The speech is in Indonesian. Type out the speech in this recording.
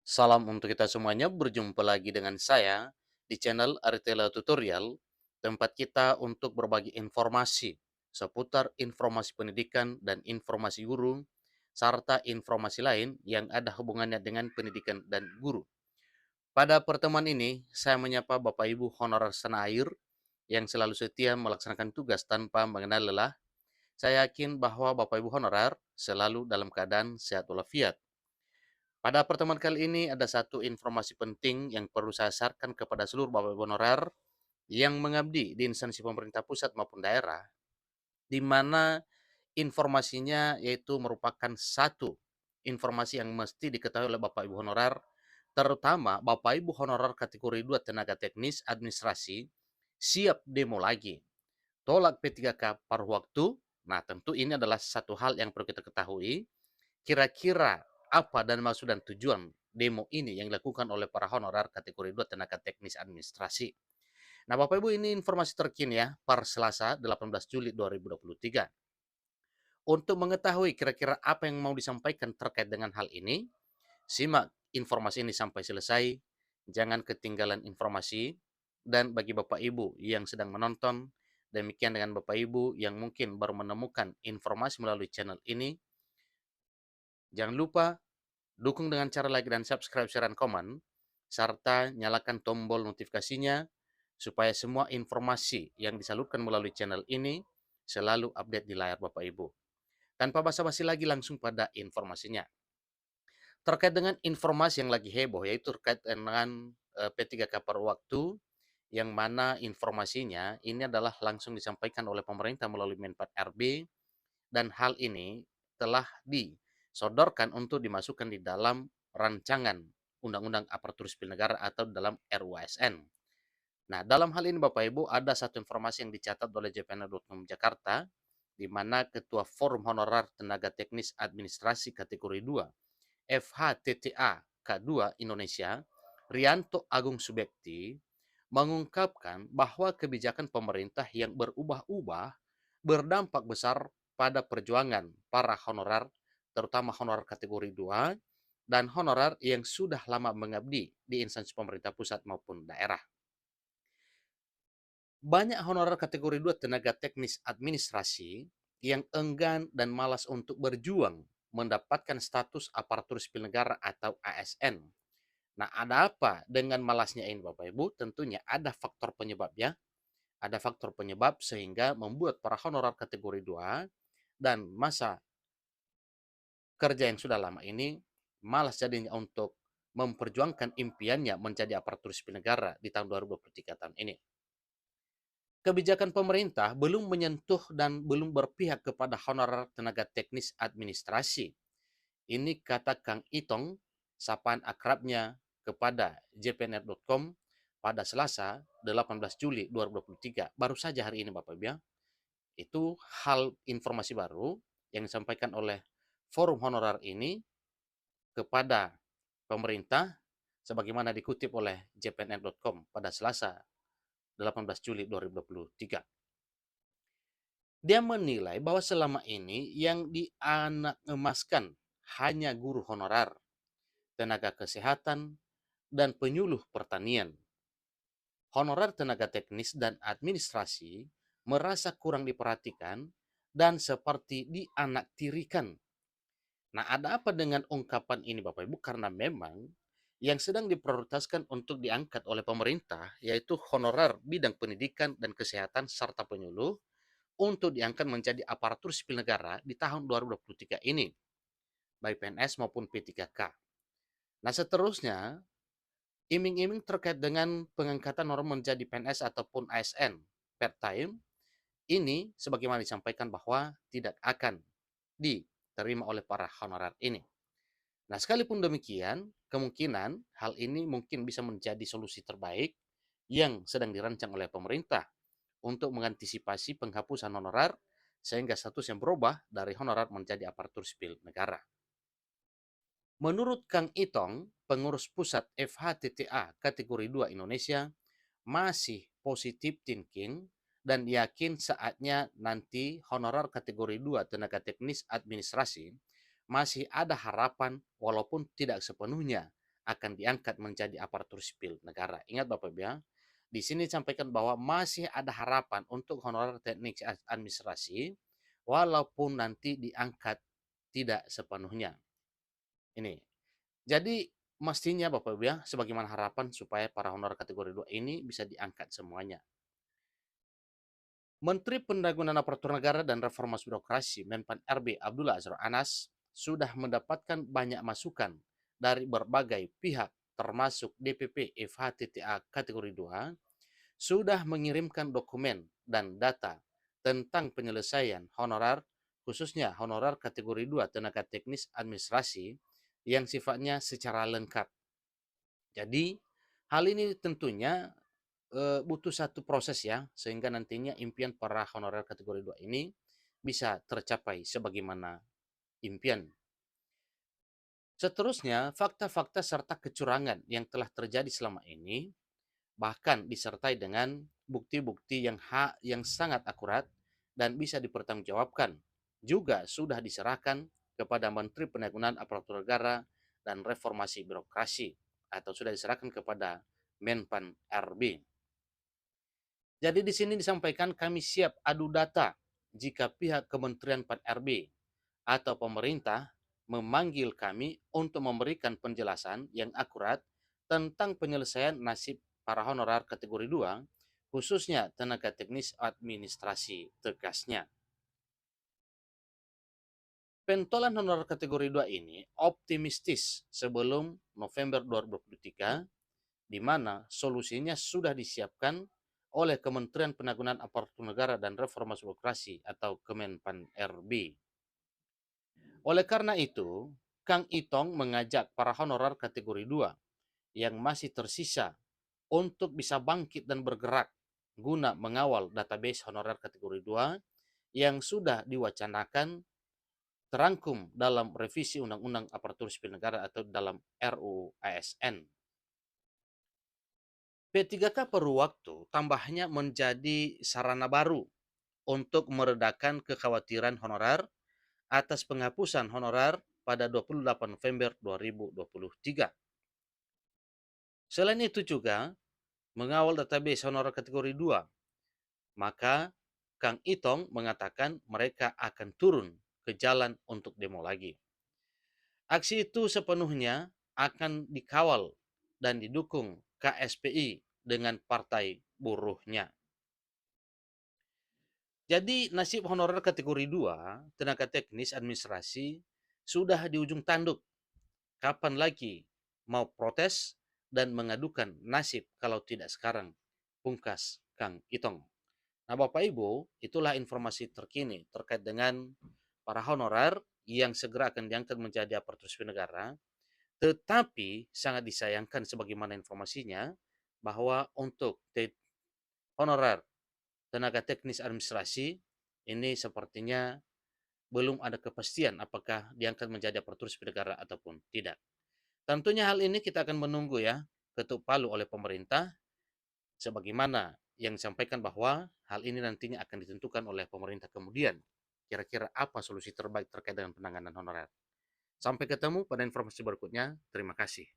Salam untuk kita semuanya, berjumpa lagi dengan saya di channel Aritela Tutorial, tempat kita untuk berbagi informasi seputar informasi pendidikan dan informasi guru, serta informasi lain yang ada hubungannya dengan pendidikan dan guru. Pada pertemuan ini, saya menyapa Bapak Ibu honorer senair yang selalu setia melaksanakan tugas tanpa mengenal lelah. Saya yakin bahwa Bapak Ibu honorer selalu dalam keadaan sehat walafiat. Pada pertemuan kali ini ada satu informasi penting yang perlu saya sarankan kepada seluruh Bapak Ibu honorer yang mengabdi di instansi pemerintah pusat maupun daerah, di mana informasinya yaitu merupakan satu informasi yang mesti diketahui oleh Bapak Ibu honorer, terutama Bapak Ibu honorer kategori 2 tenaga teknis administrasi, siap demo lagi. Tolak P3K paruh waktu. Nah, tentu ini adalah satu hal yang perlu kita ketahui. Kira-kira apa dan maksud dan tujuan demo ini yang dilakukan oleh para honorer kategori 2 tenaga teknis administrasi. Nah, Bapak Ibu, ini informasi terkini ya, per Selasa 18 Juli 2023. Untuk mengetahui kira-kira apa yang mau disampaikan terkait dengan hal ini, simak informasi ini sampai selesai. Jangan ketinggalan informasi. Dan bagi Bapak Ibu yang sedang menonton, demikian dengan Bapak Ibu yang mungkin baru menemukan informasi melalui channel ini, jangan lupa dukung dengan cara like dan subscribe, share, dan komen, serta nyalakan tombol notifikasinya supaya semua informasi yang disalurkan melalui channel ini selalu update di layar Bapak Ibu. Tanpa basa-basi lagi, langsung pada informasinya. Terkait dengan informasi yang lagi heboh, yaitu terkait dengan P3K per waktu, yang mana informasinya ini adalah langsung disampaikan oleh pemerintah melalui Menpan RB, dan hal ini telah disodorkan untuk dimasukkan di dalam rancangan Undang-Undang Aparatur Sipil Negara atau dalam RUASN. Nah, dalam hal ini Bapak Ibu ada satu informasi yang dicatat oleh JPNR.com Jakarta, di mana Ketua Forum Honorer Tenaga Teknis Administrasi kategori 2 FHTTA K2 Indonesia, Rianto Agung Subekti, mengungkapkan bahwa kebijakan pemerintah yang berubah-ubah berdampak besar pada perjuangan para honorer, terutama honorer kategori 2 dan honorer yang sudah lama mengabdi di instansi pemerintah pusat maupun daerah. Banyak honorer kategori 2 tenaga teknis administrasi yang enggan dan malas untuk berjuang mendapatkan status aparatur sipil negara atau ASN. Nah, ada apa dengan malasnya ini Bapak Ibu? Tentunya ada faktor penyebabnya. Ada faktor penyebab sehingga membuat para honorer kategori 2 dan masa kerja yang sudah lama ini malas jadinya untuk memperjuangkan impiannya menjadi aparatur sipil negara di tahun 2023 tahun ini. Kebijakan pemerintah belum menyentuh dan belum berpihak kepada honorer tenaga teknis administrasi. Ini kata Kang Itong, sapaan akrabnya kepada jpnr.com pada Selasa 18 Juli 2023. Baru saja hari ini Bapak Ibu ya. Itu hal informasi baru yang disampaikan oleh forum honorer ini kepada pemerintah sebagaimana dikutip oleh jpnr.com pada Selasa 18 Juli 2023. Dia menilai bahwa selama ini yang dianak emaskan hanya guru honorer, tenaga kesehatan, dan penyuluh pertanian. Honorer tenaga teknis dan administrasi merasa kurang diperhatikan dan seperti dianaktirikan. Nah, ada apa dengan ungkapan ini Bapak Ibu? Karena memang yang sedang diprioritaskan untuk diangkat oleh pemerintah yaitu honorer bidang pendidikan dan kesehatan serta penyuluh untuk diangkat menjadi aparatur sipil negara di tahun 2023 ini, baik PNS maupun P3K. Nah, seterusnya, iming-iming terkait dengan pengangkatan orang menjadi PNS ataupun ASN per time, ini sebagaimana disampaikan bahwa tidak akan diterima oleh para honorer ini. Nah, sekalipun demikian, kemungkinan hal ini mungkin bisa menjadi solusi terbaik yang sedang dirancang oleh pemerintah untuk mengantisipasi penghapusan honorer sehingga statusnya berubah dari honorer menjadi aparatur sipil negara. Menurut Kang Itong, pengurus pusat FHTTA kategori 2 Indonesia, masih positif thinking dan yakin saatnya nanti honorer kategori 2 tenaga teknis administrasi masih ada harapan walaupun tidak sepenuhnya akan diangkat menjadi aparatur sipil negara. Ingat Bapak Ibu ya, di sini disampaikan bahwa masih ada harapan untuk honorer teknik administrasi walaupun nanti diangkat tidak sepenuhnya. Ini. Jadi mestinya Bapak Ibu ya, sebagaimana harapan supaya para honorer kategori 2 ini bisa diangkat semuanya. Menteri Pendagunan Aparatur Negara dan Reformasi Birokrasi Menpan RB Abdullah Azwar Anas sudah mendapatkan banyak masukan dari berbagai pihak termasuk DPP FHTTA kategori 2 sudah mengirimkan dokumen dan data tentang penyelesaian honorar khususnya honorar kategori 2 tenaga teknis administrasi yang sifatnya secara lengkap. Jadi hal ini tentunya butuh satu proses ya, sehingga nantinya impian para honorer kategori 2 ini bisa tercapai sebagaimana impian. Seterusnya, fakta-fakta serta kecurangan yang telah terjadi selama ini bahkan disertai dengan bukti-bukti yang sangat akurat dan bisa dipertanggungjawabkan juga sudah diserahkan kepada Menteri Pendagunan Aparatur Negara dan Reformasi Birokrasi atau sudah diserahkan kepada Menpan RB. Jadi di sini disampaikan kami siap adu data jika pihak Kementerian Pan RB atau pemerintah memanggil kami untuk memberikan penjelasan yang akurat tentang penyelesaian nasib para honorer kategori 2, khususnya tenaga teknis administrasi, tegasnya. Pentolan honorer kategori 2 ini optimistis sebelum November 2023, di mana solusinya sudah disiapkan oleh Kementerian Pendagunan Aparatur Negara dan Reformasi Birokrasi atau Kemenpan RB. Oleh karena itu, Kang Itong mengajak para honorer kategori 2 yang masih tersisa untuk bisa bangkit dan bergerak guna mengawal database honorer kategori 2 yang sudah diwacanakan terangkum dalam revisi Undang-Undang Aparatur Sipil Negara atau dalam RUU ASN. P3K perlu waktu tambahnya menjadi sarana baru untuk meredakan kekhawatiran honorer atas penghapusan honorer pada 28 November 2023. Selain itu juga mengawal database honorer kategori 2, maka Kang Itong mengatakan mereka akan turun ke jalan untuk demo lagi. Aksi itu sepenuhnya akan dikawal dan didukung KSPI dengan partai buruhnya. Jadi nasib honorer kategori 2, tenaga teknis administrasi, sudah di ujung tanduk. Kapan lagi mau protes dan mengadukan nasib kalau tidak sekarang? Pungkas Kang Itong. Nah Bapak Ibu, itulah informasi terkini terkait dengan para honorer yang segera akan diangkat menjadi aparatur sipil negara. Tetapi sangat disayangkan sebagaimana informasinya bahwa untuk honorer tenaga teknis administrasi ini sepertinya belum ada kepastian apakah diangkat menjadi aparatur sipil negara ataupun tidak. Tentunya hal ini kita akan menunggu ya, ketuk palu oleh pemerintah sebagaimana yang disampaikan bahwa hal ini nantinya akan ditentukan oleh pemerintah kemudian. Kira-kira apa solusi terbaik terkait dengan penanganan honorer. Sampai ketemu pada informasi berikutnya. Terima kasih.